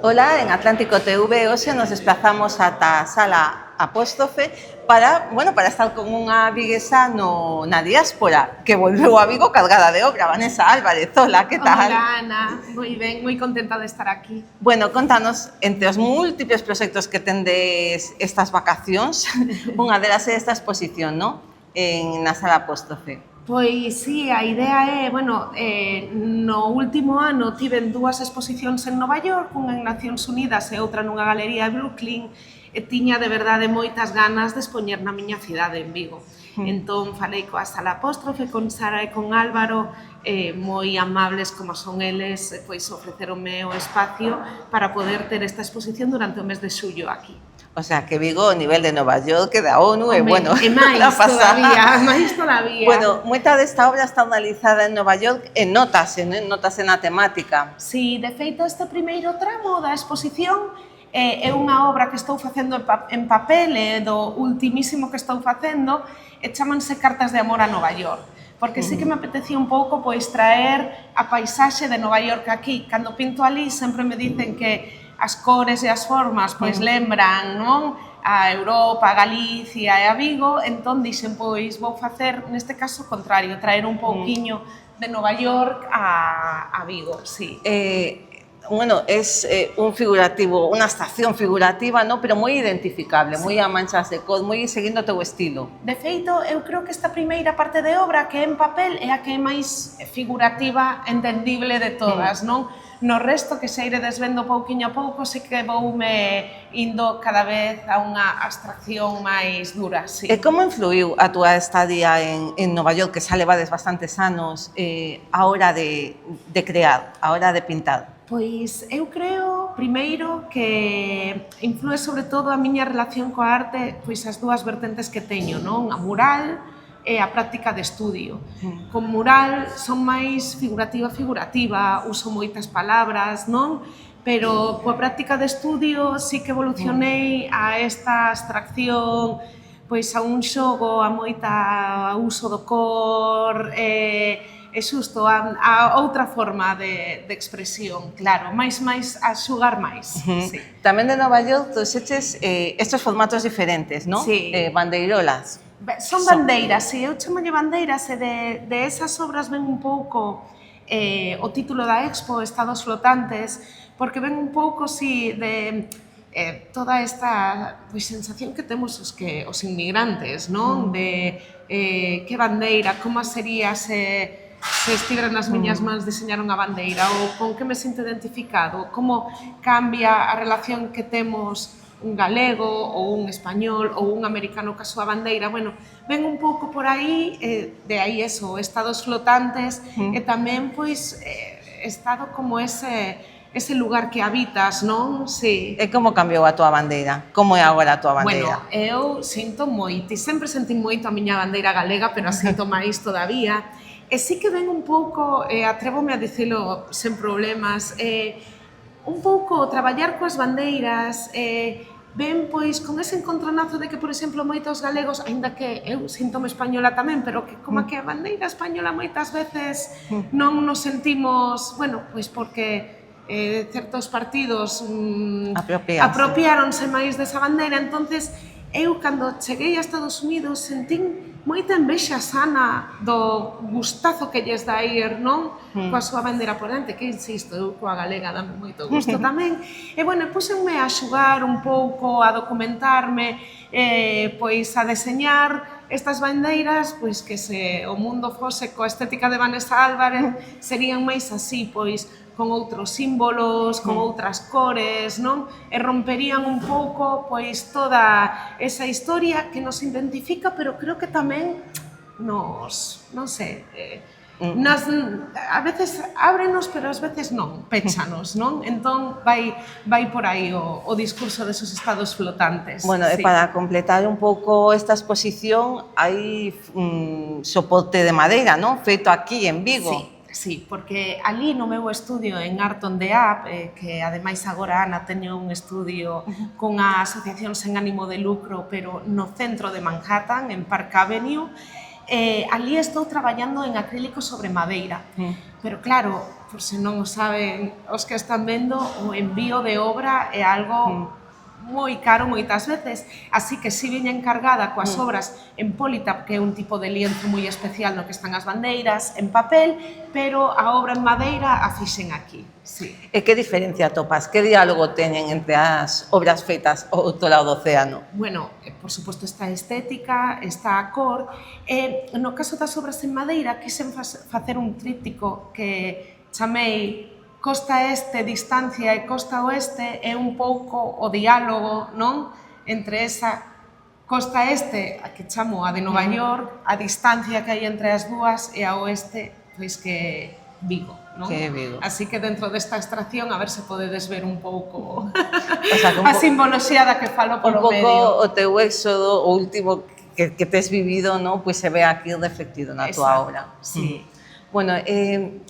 Ola, en Atlántico TV hoxe nos desplazamos ata a Sala Apóstrofe para estar con unha viguesa na diáspora que volveu a Vigo cargada de obra. Vanessa Álvarez, hola, que tal? Hola, Ana, moi ben, moi contenta de estar aquí. Bueno, contanos, entre os múltiples proxectos que tendes estas vacacións, unha delas é esta exposición, non? Na Sala Apóstrofe. Pois sí, a idea é, no último ano tiven dúas exposicións en Nova York, unha en Nacións Unidas e outra nunha galería de Brooklyn, e tiña de verdade moitas ganas de expoñer na miña cidade, en Vigo. Entón falei coa Sala Apóstrofe, con Sara e con Álvaro, moi amables como son eles, pois ofreceronme o espacio para poder ter esta exposición durante o mes de xullo aquí. O sea, que Vigo, o nivel de Nova York, que da ONU, e bueno, e máis todavía. Bueno, moita desta obra está analizada en Nova York e notase na temática. Sí, de feito, este primeiro tramo da exposición é unha obra que estou facendo en papel, é do ultimísimo que estou facendo, e chamanse Cartas de amor a Nova York. Porque sí que me apetecía un pouco pois traer a paisaxe de Nova York aquí. Cando pinto ali sempre me dicen que as cores e as formas pois lembran, non? A Europa, a Galicia e a Vigo, entón dixen, pois vou facer, neste caso, o contrario, traer un pouquiño de Nova York a Vigo, sí. Bueno, es un figurativo, unha estación figurativa, ¿no? Pero moi identificable, moi a manchas de cor, moi seguindo o teu estilo. De feito, eu creo que esta primeira parte de obra, que é en papel, é a que é máis figurativa, entendible de todas, non? No resto, que se iredes vendo pouquiño a pouco, sí que voume indo cada vez a unha abstracción máis dura, sí. E como influiu a túa estadía en Nova York, que xa levades bastantes anos, a hora de crear, a hora de pintar? Pois eu creo, primeiro, que influe sobre todo a miña relación coa arte, pois as dúas vertentes que teño, non? A mural e a práctica de estudio. Con mural son máis figurativa, uso moitas palabras, non? Pero coa práctica de estudio sí que evolucionei a esta abstracción, pois a un xogo, a moita uso do cor, e xusto a outra forma de expresión, claro, máis a xugar máis. Sí. Tamén de Nova York, trouxeches estes formatos diferentes, non? Sí. Bandeirolas. Son bandeiras, sí, eu chamolle bandeiras, e de esas obras ven un pouco o título da expo, Estados Flotantes, porque ven un pouco, sí, de toda esta sensación que temos os inmigrantes, non? De que bandeira, como sería se estiveran nas miñas mans deseñar unha bandeira, ou con que me sinto identificado, como cambia a relación que temos un galego, ou un español, ou un americano ca súa bandeira. Bueno, ven un pouco por aí, de aí eso, estados flotantes, e tamén, pois, estado como ese lugar que habitas, non? Sí. E como cambiou a túa bandeira? Como é agora a túa bandeira? Bueno, eu sinto moito, e sempre senti moito a miña bandeira galega, pero a sinto máis todavía. E sí que ven un pouco, atrévome a dicilo sen problemas, un pouco traballar coas bandeiras, ven pois con ese encontronazo de que, por exemplo, moitos galegos, aínda que eu sinto-me española tamén, pero que como que a bandeira española moitas veces non nos sentimos, bueno, pois porque certos partidos apropiáronse máis desa bandeira, entonces eu cando cheguei a Estados Unidos sentín moita envexa sana do gustazo que lles dá ir, non? Coa súa bandeira por diante, que insisto, eu coa galega dame moito gusto tamén. E, bueno, puxenme a xugar un pouco, a documentarme, pois a deseñar estas bandeiras, pois que se o mundo fose coa estética de Vanessa Álvarez, serían máis así, pois con outros símbolos, con outras cores, non? E romperían un pouco, pois, toda esa historia que nos identifica, pero creo que tamén nos, non sei, a veces ábrenos, pero ás veces non, péchanos, non? Entón vai por aí o discurso desos estados flotantes. Bueno, e para completar un pouco esta exposición, hai soporte de madeira, non? Feito aquí en Vigo. Sí, porque ali no meu estudio en Art on the Up, que ademais agora Ana teño un estudio cunha asociación sen ánimo de lucro, pero no centro de Manhattan, en Park Avenue, ali estou traballando en acrílico sobre madeira, pero claro, por se non o saben os que están vendo, o envío de obra é algo moi caro moitas veces, así que si viña encargada coas obras en Politap, que é un tipo de lienzo moi especial no que están as bandeiras, en papel, pero a obra en madeira a fixen aquí. Sí. E que diferencia topas? Que diálogo teñen entre as obras feitas ao outro lado do océano? Bueno, por suposto, está a estética, está a cor. No caso das obras en madeira, quixen facer un tríptico que chamei costa este, distancia e costa oeste, é un pouco o diálogo, non? Entre esa costa este, a que chamo a de Nova York, a distancia que hai entre as dúas, e a oeste, pois que Vigo, non? Que Vigo. Así que dentro desta extracción, a ver se podedes ver un pouco O sea, a simboloxía da que falo polo medio. Un pouco o teu éxodo, o último que tes vivido, non? Pois se ve aquí reflectido na tua obra. Sí. Bueno,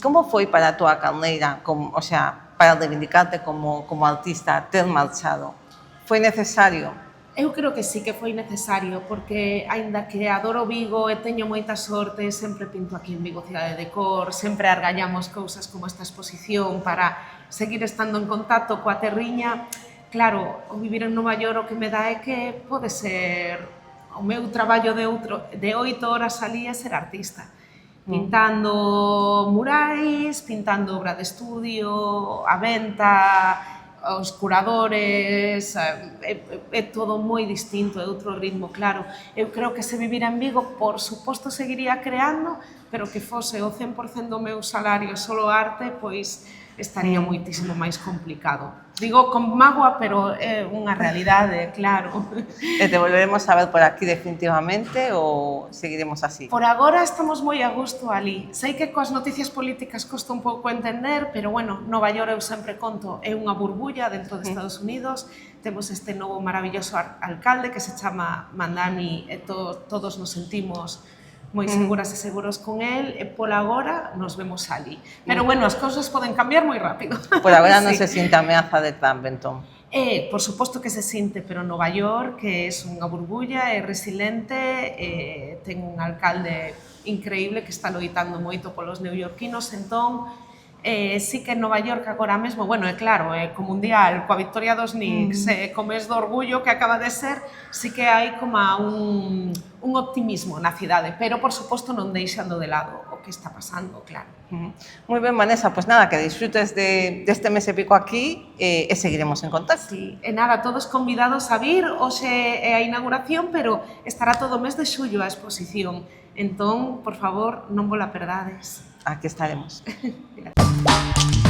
como foi para a tua carreira, o sea, para reivindicarte como artista, ter marchado? Foi necesario? Eu creo que sí que foi necesario, porque aínda que adoro Vigo e teño moita sorte, sempre pinto aquí en Vigo Cidade de Cor, sempre argallamos cousas como esta exposición para seguir estando en contacto coa terriña. Claro, o vivir en Nova York o que me dá é que pode ser o meu traballo de 8 horas alí é ser artista. Pintando murais, pintando obra de estudio, a venta, os curadores, é todo moi distinto, é outro ritmo, claro. Eu creo que se vivira en Vigo, por suposto, seguiría creando, pero que fose o 100% do meu salario solo arte, pois estaría moitísimo máis complicado. Digo con mágoa, pero é unha realidade, claro. E te volveremos a ver por aquí definitivamente ou seguiremos así? Por agora estamos moi a gusto ali. Sei que coas noticias políticas costa un pouco entender, pero bueno, Nova York eu sempre conto é unha burbulla dentro de Estados Unidos. Temos este novo maravilloso alcalde que se chama Mandani e todos nos sentimos moi seguras e seguros con el, e pola agora nos vemos ali. Pero bueno, as cousas poden cambiar moi rápido. Por agora non se sinta ameaza de Trump, entón? Por suposto que se sinte, pero Nova York, que é unha burbulla, é resiliente, ten un alcalde increíble que está loitando moito polos neoyorquinos, entón, sí que en Nova York agora mesmo, bueno, é claro, co Mundial, coa victoria dos Knicks, co mes do orgullo que acaba de ser, sí que hai como un optimismo na cidade, pero por suposto non deixando de lado o que está pasando, claro. Moi ben, Vanessa, pois nada, que disfrutes deste mes e pico aquí e seguiremos en contacto. Sí, e nada, todos convidados a vir, hoxe é a inauguración, pero estará todo o mes de xullo a exposición, entón, por favor, non vos la perdades. Aquí estaremos. Gracias.